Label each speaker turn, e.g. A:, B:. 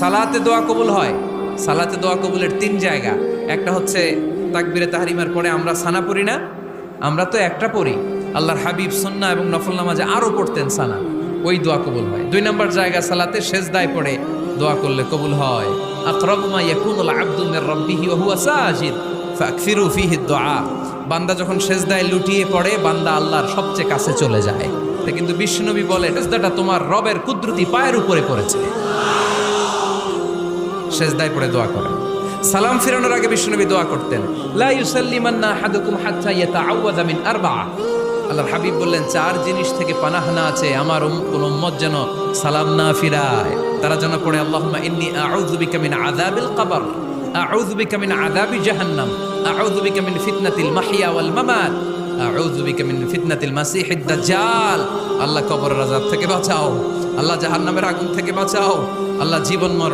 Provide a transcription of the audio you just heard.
A: সালাতে দোয়া কবুল হয়। সালাতে দোয়া কবুলের তিন জায়গা। একটা হচ্ছে তাকবীরে তাহরিমার পরে আমরা সানা পড়ি না, আমরা তো একটা পড়ি। আল্লাহর হাবিব সুন্নাহ এবং নফল নামাজে আরো পড়তেন সানা, ওই দোয়া কবুল হয়। দুই নম্বর জায়গা সালাতে সেজদায় পড়ে দোয়া করলে কবুল হয়। আকরাবু মা ইয়াকুনুল আবদু মির রাব্বিহি ওয়া হুয়া সাজিদ ফাকসিরু ফীহি দুআ। বান্দা যখন সেজদায় লুটিয়ে পড়ে, বান্দা আল্লাহর সবচেয়ে কাছে চলে যায়। তা কিন্তু বিশ্বনবী বলে, সেজদাটা তোমার রবের কুদরতি পায়ের উপরে পড়েছে। সেজদায় পড়ে দোয়া করেন। সালাম ফিরানোর আগে বিশ্বনবী দোয়া করতেন, লা ইউসাল্লিমান্না আহাদুকুম হাত্তা ইয়াতাআওয়াযা মিন আরবা'a। আল্লাহর হাবিব বললেন, চার জিনিস থেকে পানাহ না আছে আমার কোন উম্মত যেন সালাম না ফিরায়। তারা যেন পড়ে, আল্লাহুম্মা ইন্নী আউযু বিকা মিন আযাবিল কবর, আউযু বিকা মিন আযাবি জাহান্নাম, আউযু বিকা মিন ফিতনাতিল মাহইয়া ওয়াল মামাত, আউযু বিকা মিন ফিতনাতিল মাসিহিদ দাজ্জাল। আল্লাহ কবরের আযাব থেকে বাঁচাও, আল্লাহ জাহান্নামের আগুন থেকে বাঁচাও, আল্লাহ জীবন